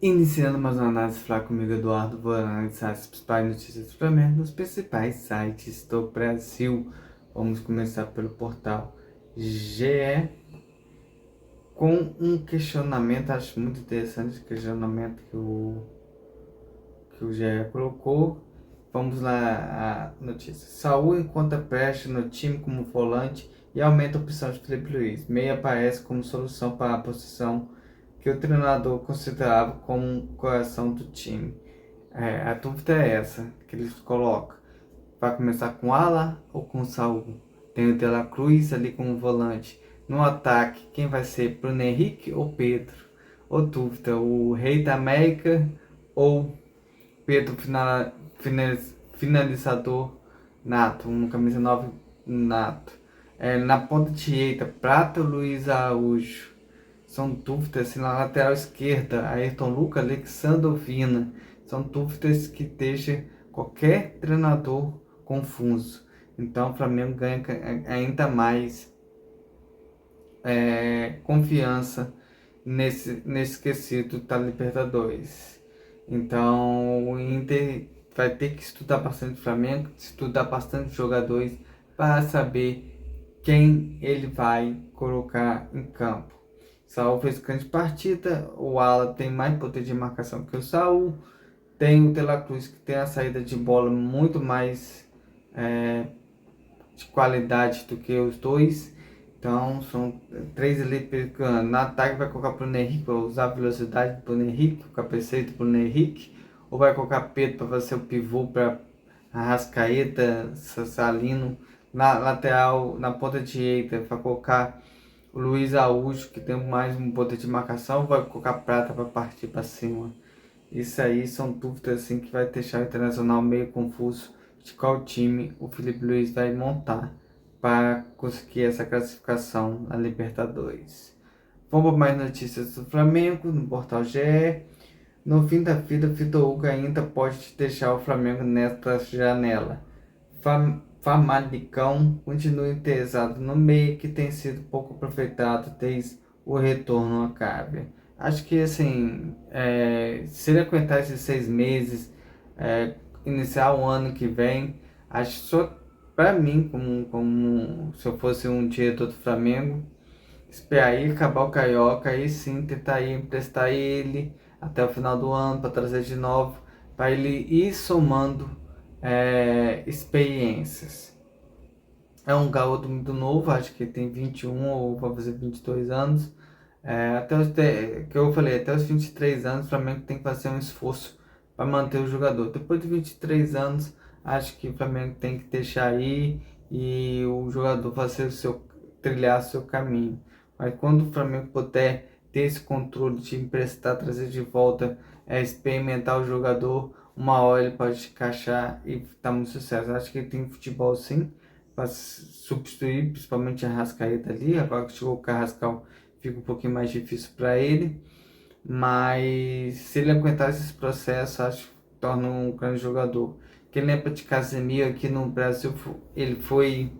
Iniciando mais uma análise fraca comigo, Eduardo, vou analisar as principais notícias do Flamengo nos principais sites do Brasil. Vamos começar pelo portal GE, com um questionamento, acho muito interessante o questionamento que o GE colocou. Vamos lá, a notícia. Saúl encontra Prestes no time como volante e aumenta a opção de Felipe Luiz. Meia aparece como solução para a posição que o treinador considerava como o coração do time. A dúvida é essa que eles colocam. Vai começar com Ala ou com Saúl? Tem o De La Cruz ali como volante. No ataque, quem vai ser? Bruno Henrique ou Pedro? Ou dúvida, o Rei da América ou Pedro finalizador nato, um camisa 9 nato. Na ponta direita, Prata ou Luiz Araújo? São dúvidas. Na lateral esquerda, Ayrton Lucas, Alexandre Vina. São dúvidas que deixam qualquer treinador confuso. Então o Flamengo ganha ainda mais confiança nesse quesito da Libertadores. Então o Inter vai ter que estudar bastante o Flamengo, estudar bastante os jogadores para saber quem ele vai colocar em campo. Saúl fez grande partida, o Ala tem mais poder de marcação que o Saúl, tem o De La Cruz que tem a saída de bola muito mais de qualidade do que os dois. Então são três ali pegando. Na ataque vai colocar Bruno Henrique para usar a velocidade do Bruno Henrique, o cabeceio do Bruno Henrique, ou vai colocar Pedro para fazer o pivô para Arrascaeta, Salino. Na lateral, na ponta direita, vai colocar o Luiz Araújo, que tem mais um poder de marcação, ou vai colocar Prata para partir para cima. Isso aí são dúvidas assim que vai deixar o Internacional meio confuso de qual time o Felipe Luiz vai montar para conseguir essa classificação na Libertadores. Vamos para mais notícias do Flamengo no portal GE. No fim da vida, Vitor Hugo ainda pode deixar o Flamengo nesta janela. Famalicão continua interessado no meio que tem sido pouco aproveitado desde o retorno à Gávea. Acho que assim, se ele aguentar esses 6 meses, iniciar o ano que vem, acho só para mim, como se eu fosse um diretor do Flamengo, esperar aí acabar o Carioca, aí sim tentar emprestar ele até o final do ano para trazer de novo, para ele ir somando experiências. É um garoto muito novo, acho que tem 21 ou vai fazer 22 anos. Que eu falei, até os 23 anos, o Flamengo tem que fazer um esforço para manter o jogador. Depois de 23 anos, acho que o Flamengo tem que deixar aí e o jogador trilhar seu caminho. Mas quando o Flamengo puder ter esse controle de emprestar, trazer de volta, experimentar o jogador, uma hora ele pode encaixar e estar muito sucesso. Acho que ele tem futebol sim para substituir, principalmente a Arrascaeta ali. Agora que chegou o Carrascal, fica um pouquinho mais difícil para ele. Mas se ele aguentar esses processos, acho que torna um grande jogador. Quem lembra de Casemiro aqui no Brasil, ele foi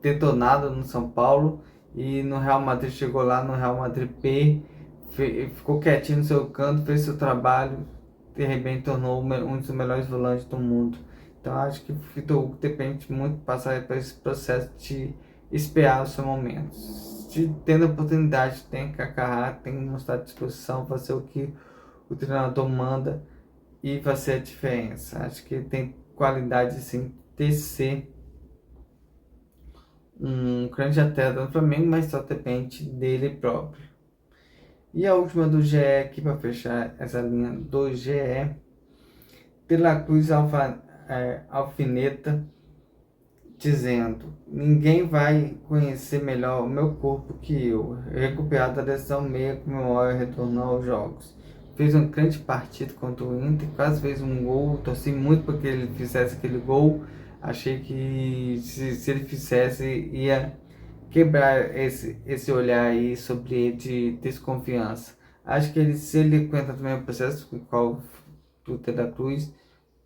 detonado no São Paulo e no Real Madrid chegou lá no Real Madrid B, ficou quietinho no seu canto, fez seu trabalho, de repente tornou um dos melhores volantes do mundo. Então acho que o Vitor Hugo depende muito de passar por esse processo de esperar o seu momento. Se tendo a oportunidade, tem que agarrar, tem que mostrar disposição, fazer o que o treinador manda e fazer a diferença. Acho que tem qualidade sim de ser um grande atleta do Flamengo, mas só depende dele próprio. E a última do GE aqui para fechar essa linha do GE, De La Cruz alfineta, dizendo: ninguém vai conhecer melhor o meu corpo que eu. Recuperado da lesão meia, comemora retornou aos jogos. Fez uma grande partida contra o Inter, quase fez um gol. Torci muito para que ele fizesse aquele gol. Achei que se ele fizesse, ia quebrar esse olhar aí sobre ele de desconfiança. Acho que se ele aguenta também o processo, qual do Teda Cruz,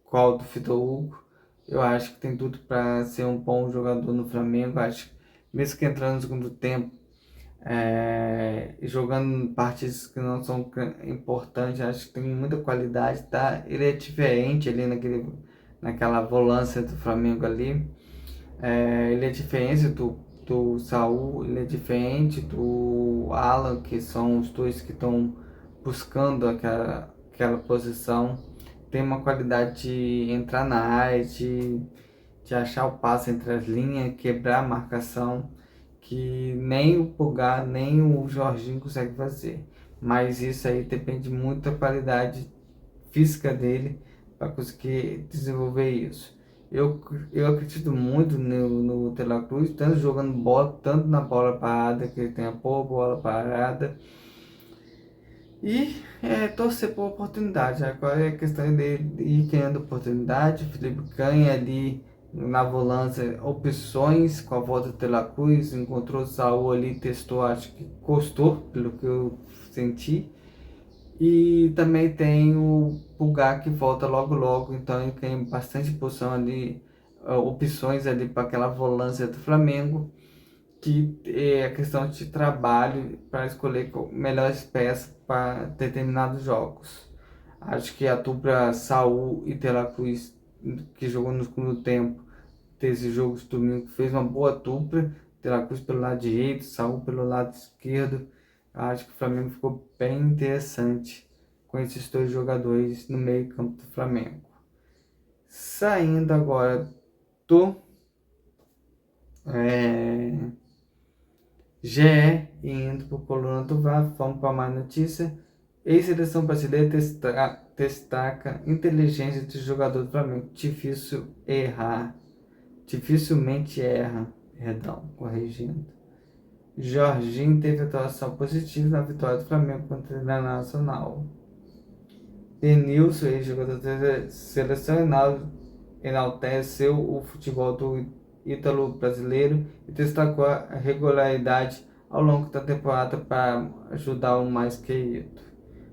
qual do Vitor Hugo, eu acho que tem tudo para ser um bom jogador no Flamengo. Acho que mesmo que entrando no segundo tempo, jogando partidas que não são importantes, acho que tem muita qualidade, tá? Ele é diferente ali naquela volância do Flamengo ali. Ele é diferente do Saul, ele é diferente do Alan, que são os dois que estão buscando aquela posição. Tem uma qualidade de entrar na área, de achar o passe entre as linhas, quebrar a marcação, que nem o Pulgar, nem o Jorginho conseguem fazer. Mas isso aí depende muito da qualidade física dele para conseguir desenvolver isso. Eu acredito muito no De La Cruz, tanto jogando bola, tanto na bola parada, que ele tem a boa bola parada, e torcer por oportunidade. Agora é questão de ir criando oportunidade. O Felipe ganha ali na volância opções com a volta do De La Cruz, encontrou o Saul ali, testou, acho que gostou, pelo que eu senti. E também tem o Pulgar que volta logo logo, então ele tem bastante posição ali, opções ali para aquela volância do Flamengo, que é a questão de trabalho para escolher melhores peças para determinados jogos. Acho que a dupla Saul e De La Cruz, que jogou no segundo tempo desse jogo de domingo, fez uma boa dupla. De La Cruz pelo lado direito, Saul pelo lado esquerdo. Acho que o Flamengo ficou bem interessante com esses dois jogadores no meio campo do Flamengo. Saindo agora do GE e indo para o Coluna do VAR, vamos para mais notícia. Ex-seleção brasileira destaca inteligência do jogador do Flamengo. Dificilmente erra, perdão, corrigindo. Jorginho teve atuação positiva na vitória do Flamengo contra o Internacional. Denilson, ex-jogador da seleção, enalteceu o futebol do ítalo brasileiro e destacou a regularidade ao longo da temporada para ajudar o mais querido.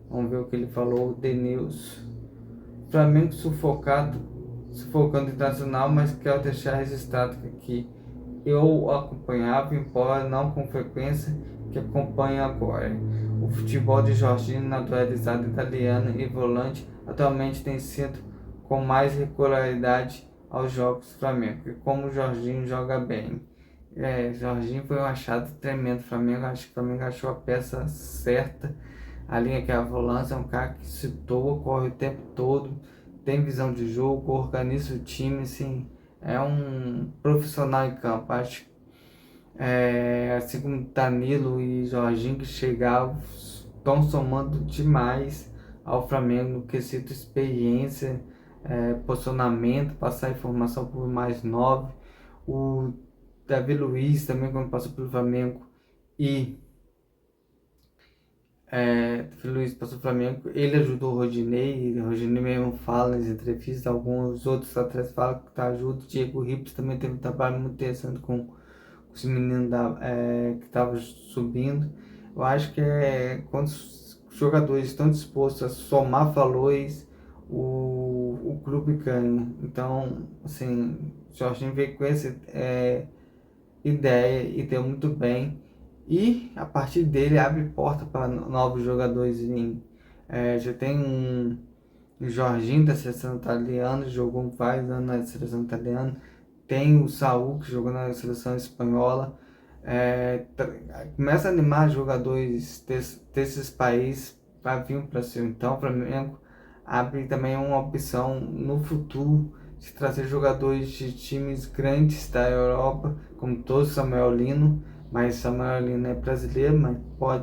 Vamos ver o que ele falou, Denilson. Flamengo sufocando o Internacional, mas quero deixar registrado que eu acompanhava, embora não com frequência, que acompanho agora. O futebol de Jorginho, naturalizado italiano e volante, atualmente tem sido com mais regularidade aos jogos do Flamengo. E como o Jorginho joga bem. Jorginho foi um achado tremendo do Flamengo. Acho que o Flamengo achou a peça certa. A linha que é a volância é um cara que se doa, corre o tempo todo, tem visão de jogo, organiza o time, assim, é um profissional em campo. Acho assim como Danilo e Jorginho que chegaram, estão somando demais ao Flamengo no quesito experiência, posicionamento, passar informação por mais nove. O Davi Luiz também, quando passou pelo Flamengo, e Luiz passou o Flamengo, ele ajudou o Rodinei mesmo fala nas entrevistas, alguns outros atletas falam que tá ajuda, o Diego Ribas também teve um trabalho muito interessante com os meninos que estavam subindo. Eu acho que quando os jogadores estão dispostos a somar valores, o clube ganha. Então, assim, o Jorginho veio com essa ideia e deu muito bem. E a partir dele abre porta para novos jogadores virem. Já tem o Jorginho da seleção italiana, jogou vários anos na seleção italiana. Tem o Saul, que jogou na seleção espanhola. Começa a animar jogadores desses países para vir para o Brasil. Então, o Flamengo abre também uma opção no futuro de trazer jogadores de times grandes da Europa, como todo Samuel Lino. Mas Samuel Lino é brasileiro, mas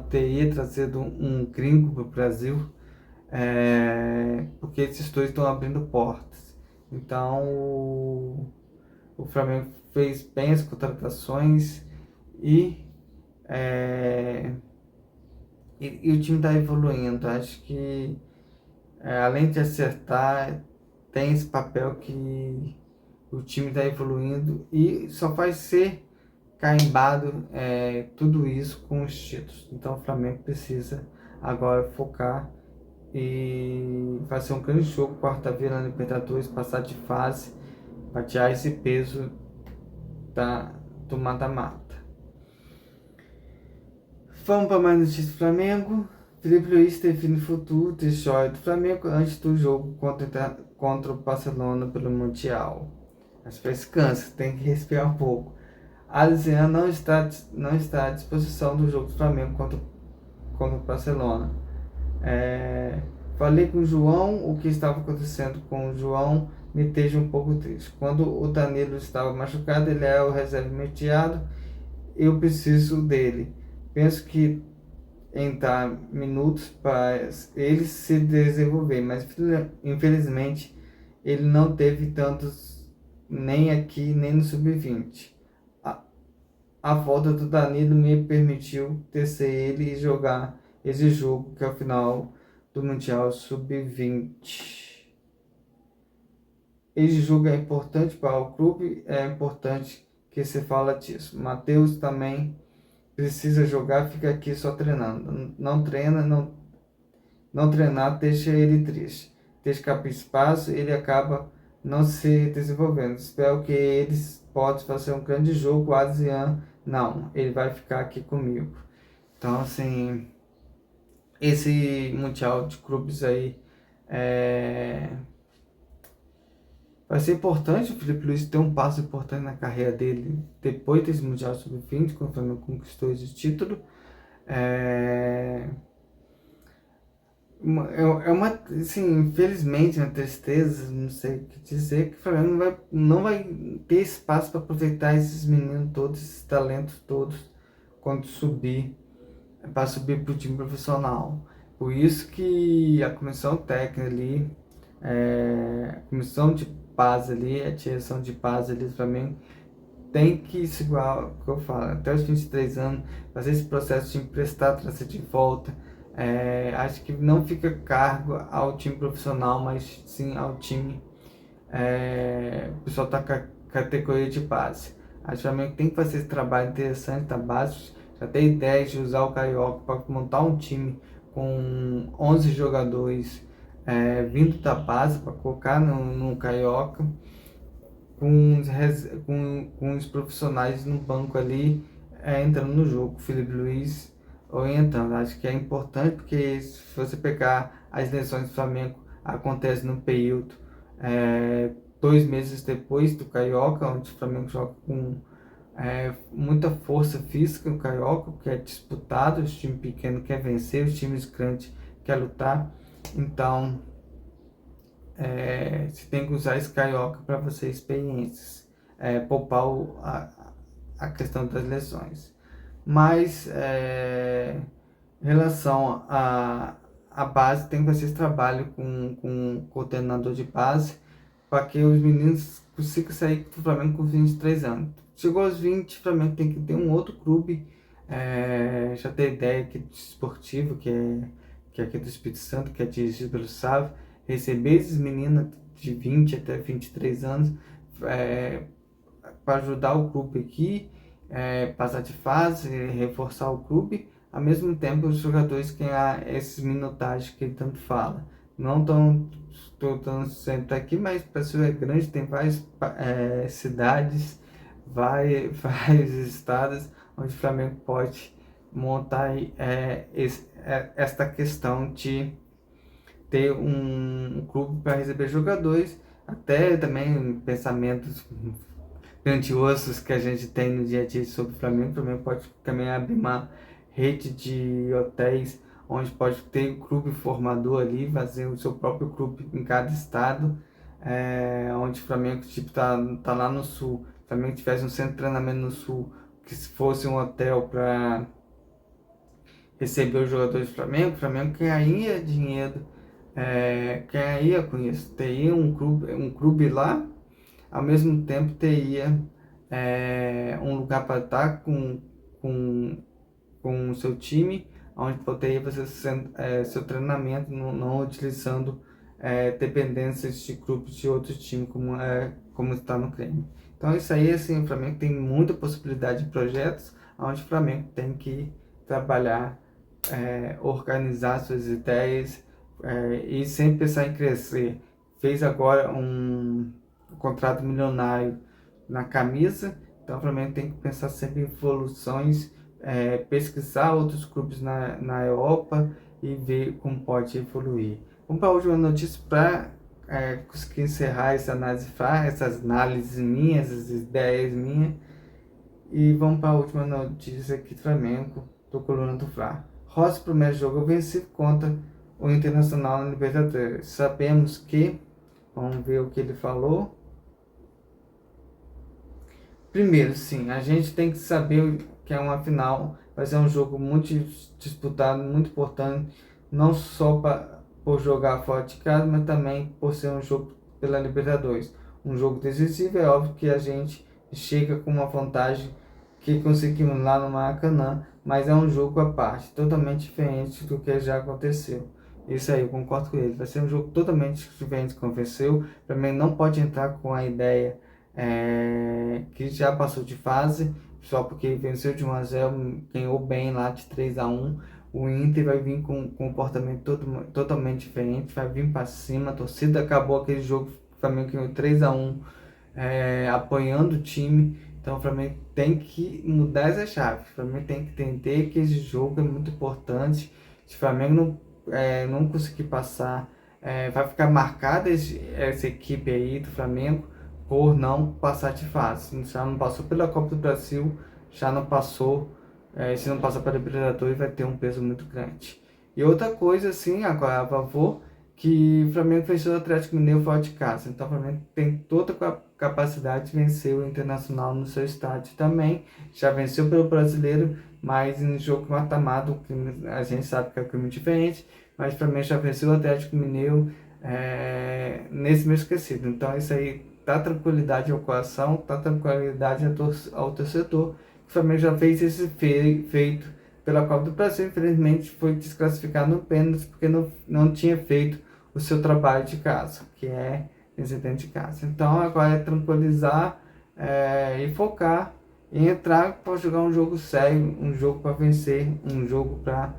teria trazido um gringo para o Brasil, porque esses dois estão abrindo portas. Então, o Flamengo fez bem as contratações e, e o time está evoluindo. Acho que, além de acertar, tem esse papel que o time está evoluindo e só vai ser carimbado tudo isso com os títulos. Então o Flamengo precisa agora focar e fazer um grande jogo quarta-feira na Libertadores, passar de fase, para tirar esse peso do mata-mata. Vamos para mais notícias do Flamengo. Felipe Luiz define o futuro de joia do Flamengo antes do jogo contra o Barcelona pelo Mundial. Acho que esse cansa, tem que respirar um pouco. Alisson não está à disposição do jogo do Flamengo contra o Barcelona. Falei com o João, o que estava acontecendo com o João me deixa um pouco triste. Quando o Danilo estava machucado, ele é o reserva imediato, eu preciso dele. Penso que em dar minutos para ele se desenvolver, mas infelizmente ele não teve tantos nem aqui nem no sub-20. A volta do Danilo me permitiu descer ele e jogar esse jogo que é o final do Mundial Sub-20. Esse jogo é importante para o clube, é importante que se fala disso. Matheus também precisa jogar, fica aqui só treinando. Não treina, não treinar deixa ele triste. Deixa escapar espaço, ele acaba não se desenvolvendo. Espero que eles possam fazer um grande jogo. O Adriano, não, ele vai ficar aqui comigo. Então, assim, esse Mundial de Clubes aí vai ser importante o Felipe Luiz ter um passo importante na carreira dele depois desse Mundial Sub-20, quando o Flamengo conquistou esse título. Assim, infelizmente, uma tristeza, não sei o que dizer, que o Flamengo não vai ter espaço para aproveitar esses meninos todos, esses talentos todos, quando subir, para subir para o time profissional. Por isso que a comissão técnica ali, a comissão de base ali, a direção de base ali do Flamengo, tem que segurar o que eu falo, até os 23 anos, fazer esse processo de emprestar, trazer de volta. Acho que não fica cargo ao time profissional, mas sim ao time. O pessoal está com a categoria de base. Acho que o Flamengo tem que fazer esse trabalho interessante da base. Já tem ideia de usar o Carioca para montar um time com 11 jogadores vindo da base para colocar no Carioca com os profissionais no banco ali, entrando no jogo, Felipe Luiz orientando. Acho que é importante porque se você pegar as lesões do Flamengo, acontece no período 2 meses depois do Carioca, onde o Flamengo joga com muita força física no Carioca, que é disputado, os times pequenos querem vencer, os times grandes querem lutar. Então, você tem que usar esse Carioca para você experiências, poupar a questão das lesões. Mas em relação à base, tem que fazer esse trabalho com o coordenador de base para que os meninos consigam sair do Flamengo com 23 anos. Chegou aos 20, o Flamengo tem que ter um outro clube, já tem ideia aqui de esportivo, que é aqui do Espírito Santo, que é dirigido pelo Sávio, receber esses meninos de 20 até 23 anos para ajudar o clube aqui, passar de fase, reforçar o clube, ao mesmo tempo os jogadores ganhar esses minutagens que ele tanto fala. Não estou sempre aqui, mas o Brasil é grande, tem várias cidades, vários estados onde o Flamengo pode montar esta questão de ter um clube para receber jogadores, até também pensamentos grandiosos que a gente tem no dia a dia sobre o Flamengo. O Flamengo pode também abrir uma rede de hotéis onde pode ter um clube formador ali, fazer o seu próprio clube em cada estado, onde o Flamengo tipo, tá lá no sul, o Flamengo tivesse um centro de treinamento no sul, que se fosse um hotel para receber os jogadores do Flamengo, o Flamengo ganharia dinheiro, ganharia com isso, teria um clube lá, ao mesmo tempo teria um lugar para estar com o seu time, onde poderia fazer seu treinamento, não utilizando dependências de grupos de outros times, como está no Grêmio. Então isso aí, assim, o Flamengo tem muita possibilidade de projetos, onde o Flamengo tem que trabalhar, organizar suas ideias e sempre pensar em crescer. Fez agora um contrato milionário na camisa, então o Flamengo tem que pensar sempre em evoluções, pesquisar outros clubes na Europa e ver como pode evoluir. Vamos para a última notícia para conseguir encerrar essas análises minhas, essas ideias minhas. E vamos para a última notícia aqui do Flamengo, do Coluna do Fla. Rossi, primeiro jogo vencido contra o Internacional na Libertadores. Sabemos que, vamos ver o que ele falou. Primeiro, sim, a gente tem que saber que é uma final, vai ser um jogo muito disputado, muito importante, não só por jogar fora de casa, mas também por ser um jogo pela Libertadores. Um jogo decisivo, é óbvio que a gente chega com uma vantagem que conseguimos lá no Maracanã, mas é um jogo à parte, totalmente diferente do que já aconteceu. Isso aí, eu concordo com ele. Vai ser um jogo totalmente diferente do que aconteceu. Para mim, não pode entrar com a ideia que já passou de fase, só porque venceu de 1-0, ganhou bem lá de 3-1. O Inter vai vir com um comportamento totalmente diferente, vai vir para cima. A torcida acabou aquele jogo, o Flamengo ganhou 3-1, apoiando o time. Então o Flamengo tem que mudar essa chave. O Flamengo tem que entender que esse jogo é muito importante. Se o Flamengo não conseguir passar, vai ficar marcada essa equipe aí do Flamengo por não passar de fase. Já não passou pela Copa do Brasil, já não passou, se não passar para a Libertadores vai ter um peso muito grande. E outra coisa, assim, agora a favor, que o Flamengo venceu o Atlético Mineiro fora de casa. Então o Flamengo tem toda a capacidade de vencer o Internacional no seu estádio também. Já venceu pelo Brasileiro, mas em jogo mata-mata, a gente sabe que é um crime diferente, mas o Flamengo já venceu o Atlético Mineiro nesse mês esquecido. Então isso aí dá tranquilidade ao coração, dá tranquilidade ao torcedor. O Flamengo já fez esse feito pela Copa do Brasil, infelizmente foi desclassificado no pênalti porque não tinha feito o seu trabalho de casa, que é vencer dentro de casa. Então agora é tranquilizar e focar em entrar para jogar um jogo sério, um jogo para vencer, um jogo para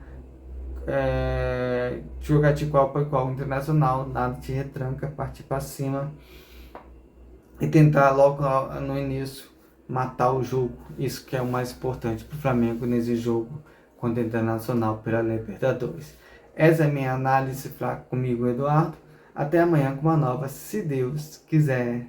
jogar de igual para igual internacional, nada de retranca, partir para cima e tentar logo no início matar o jogo. Isso que é o mais importante para o Flamengo nesse jogo contra o Internacional pela Libertadores. Essa é a minha análise comigo, Eduardo. Até amanhã com uma nova, se Deus quiser.